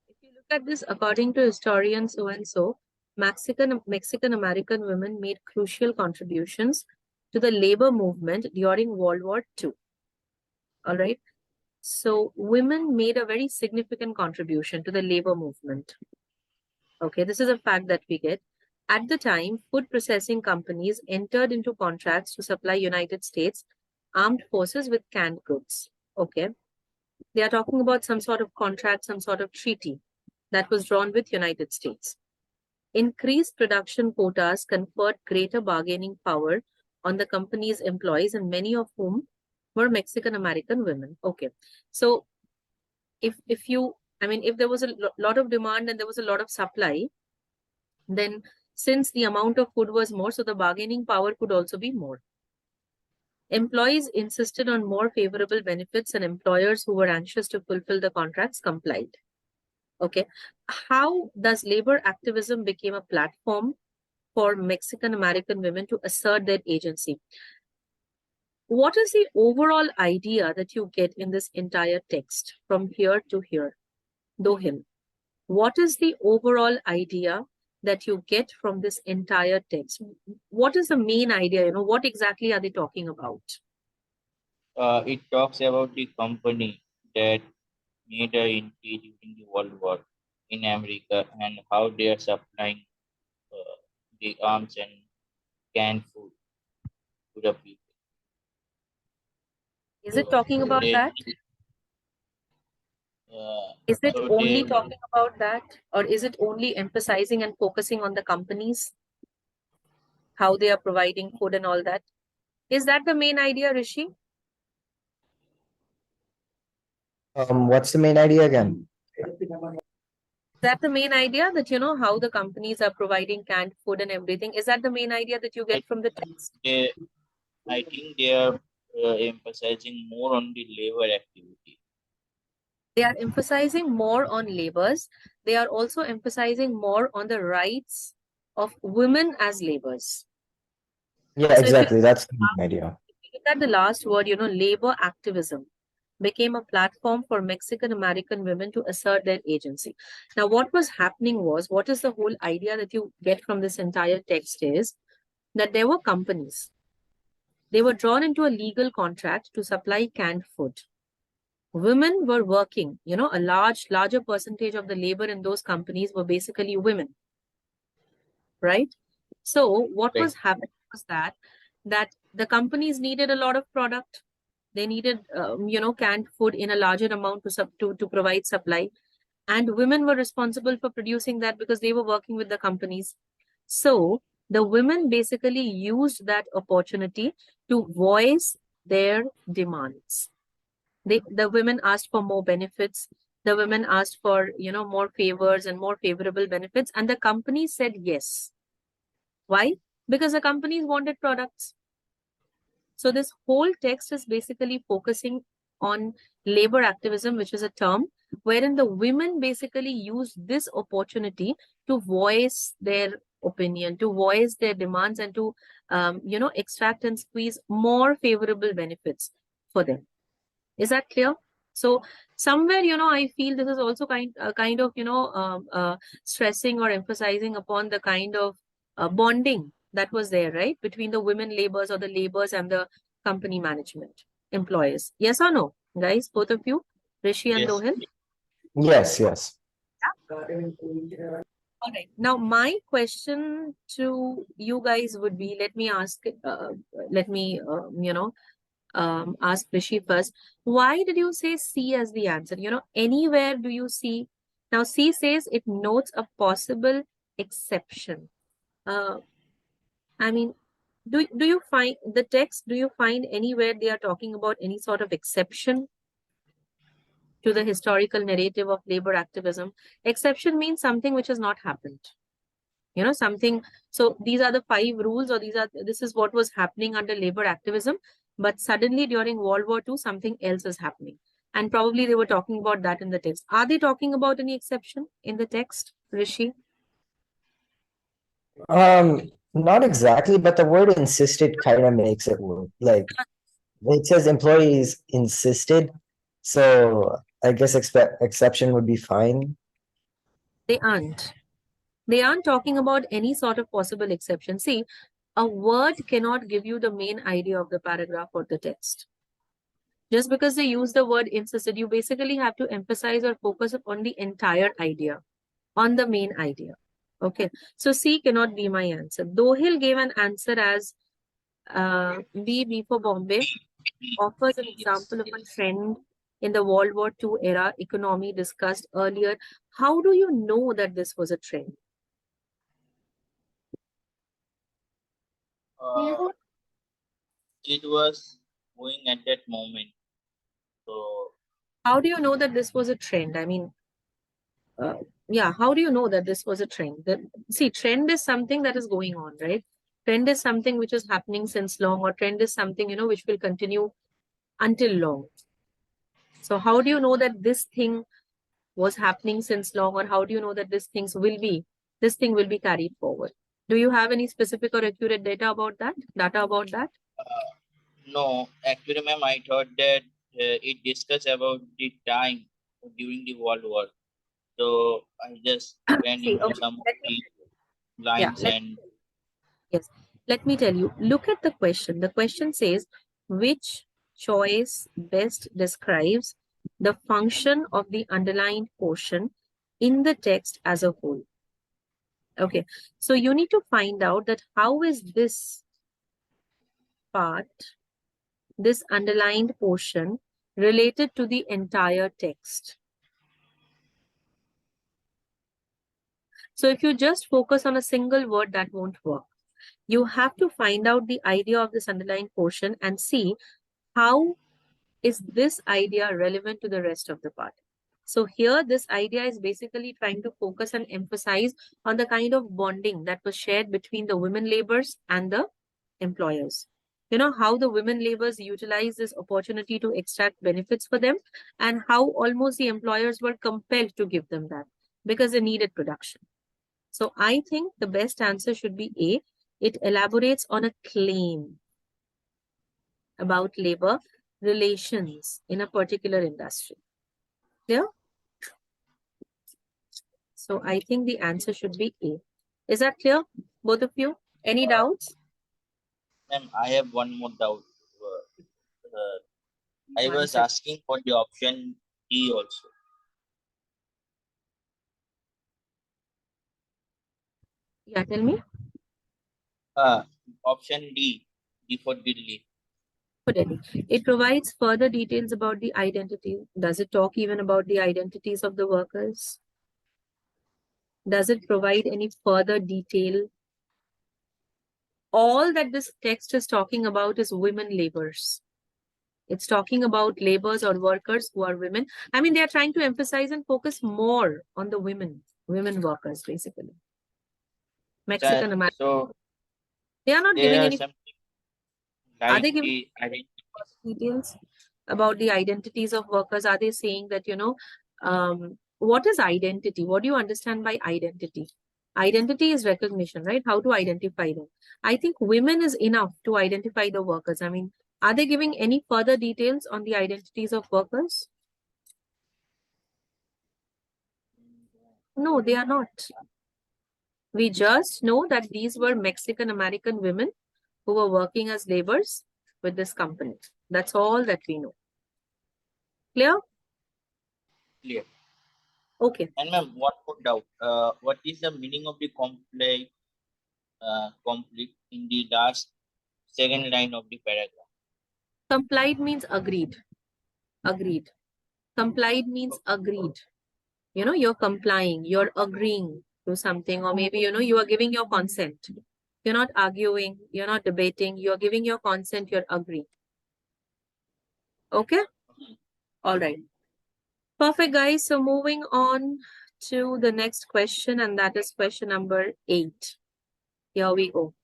If you look at this, according to historian so and so, Mexican American women made crucial contributions to the labor movement during World War II. All right. So women made a very significant contribution to the labor movement. Okay, this is a fact that we get. At the time, food processing companies entered into contracts to supply United States armed forces with canned goods. Okay, they are talking about some sort of contract, some sort of treaty that was drawn with United States. Increased production quotas conferred greater bargaining power on the company's employees, and many of whom were Mexican American women. Okay, so if you, I mean, if there was a lot of demand and there was a lot of supply, then since the amount of food was more, so the bargaining power could also be more. Employees insisted on more favorable benefits, and employers who were anxious to fulfill the contracts complied. Okay. How does labor activism become a platform for Mexican American women to assert their agency? What is the overall idea that you get in this entire text from here to here? Dohil, what is the overall idea that you get from this entire text? What is the main idea? You know, what exactly are they talking about? It talks about the company that made a entry during the World War in America and how they are supplying the arms and canned food to the people. Is it talking about They, that? Is it so only they, talking about that? Or is it only emphasizing and focusing on the companies, how they are providing food and all that? Is that the main idea, Rishi? What's the main idea again? Is that the main idea, that you know how the companies are providing canned food and everything? Is that the main idea that you get from the text? I think they are emphasizing more on the labor activity. They are emphasizing more on labors. They are also emphasizing more on the rights of women as laborers. Yeah, So exactly. That's the main idea. if you look at the last word, you know, labor activism became a platform for Mexican American women to assert their agency. Now, what was happening was, what is the whole idea that you get from this entire text is that there were companies. They were drawn into a legal contract to supply canned food. Women were working, you know, a larger percentage of the labor in those companies were basically women, right? So what was happening was that the companies needed a lot of product. They needed, you know, canned food in a larger amount to provide supply. And women were responsible for producing that because they were working with the companies. So the women basically used that opportunity to voice their demands. The women asked for more benefits. The women asked for, you know, more favors and more favorable benefits. And the companies said yes. Why? Because the companies wanted products. So this whole text is basically focusing on labor activism, which is a term wherein the women basically use this opportunity to voice their opinion, to voice their demands, and to, you know, extract and squeeze more favorable benefits for them. Is that clear? So somewhere, you know, I feel this is also kind of, you know, stressing or emphasizing upon the kind of bonding that was there, right, between the women laborers or the laborers and the company management employees. Yes or no, guys? Both of you, Rishi and Yes. Dohil? Yes, yes. All right. Now, my question to you guys would be, let me ask, you know, ask Rishi first. Why did you say C as the answer? You know, anywhere do you see? Now, C says it notes a possible exception. I mean, do you find the text, do you find anywhere they are talking about any sort of exception to the historical narrative of labor activism? Exception means something which has not happened. You know, something. So these are the 5 rules, or this is what was happening under labor activism. But suddenly during World War II, something else is happening. And probably they were talking about that in the text. Are they talking about any exception in the text, Rishi? Not exactly, but the word insisted kind of makes it work. Like it says employees insisted, so I guess exception would be fine. They aren't. They aren't talking about any sort of possible exception. See, a word cannot give you the main idea of the paragraph or the text. Just because they use the word insisted, you basically have to emphasize or focus on the entire idea, on the main idea. Okay, so C cannot be my answer. Dohil gave an answer as B for Bombay, offers an Yes. example of a trend in the World War II era economy discussed earlier. How do you know that this was a trend? Uh, it was going at that moment. So How do you know that this was a trend? I mean, yeah, how do you know that this was a trend? See, trend is something that is going on, right? Trend is something which is happening since long, or trend is something, which will continue until long. So how do you know that this thing was happening since long, or how do you know that this thing will be carried forward? Do you have any specific or accurate data about that? uh, no, actually, ma'am, I thought that it discussed about the time during the World War. So I just went See, into okay, some of let me, the yeah, lines and yes, let me tell you. Look at the question. The question says, which choice best describes the function of the underlined portion in the text as a whole? Okay, so you need to find out that how is this part, this underlined portion, related to the entire text. So if you just focus on a single word, that won't work. You have to find out the idea of this underlined portion and see how is this idea relevant to the rest of the part. So here, this idea is basically trying to focus and emphasize on the kind of bonding that was shared between the women laborers and the employers. How the women laborers utilize this opportunity to extract benefits for them, and how almost the employers were compelled to give them that because they needed production. So I think the best answer should be A. It elaborates on a claim about labor relations in a particular industry. Yeah. So I think the answer should be A. Is that clear, both of you? Any doubts? ma'am, I have one more doubt. I One was second. asking for the option D also. Yeah, tell me. Uh, Option D for Delhi. For Delhi. It provides further details about the identity. Does it talk even about the identities of the workers? Does it provide any further detail? All that this text is talking about is women laborers. It's talking about laborers or workers who are women. I mean, they are trying to emphasize and focus more on the women workers, basically. Mexican American. So They are not there giving are any, something are like they giving the identity. details about the identities of workers? Are they saying that, what is identity? What do you understand by identity? Identity is recognition, right? How to identify them. I think women is enough to identify the workers. I mean, are they giving any further details on the identities of workers? No, they are not. We just know that these were Mexican American women who were working as laborers with this company. That's all that we know. Clear? Clear. Okay. And ma'am, one more doubt. What is the meaning of the conflict in the last second line of the paragraph? Complied means agreed. Agreed. Complied means agreed. You're complying, you're agreeing to something, or maybe, you are giving your consent. You're not arguing, you're not debating, you're giving your consent, you're agreeing. Okay? All right. Perfect, guys. So moving on to the next question, and that is question number 8. Here we go.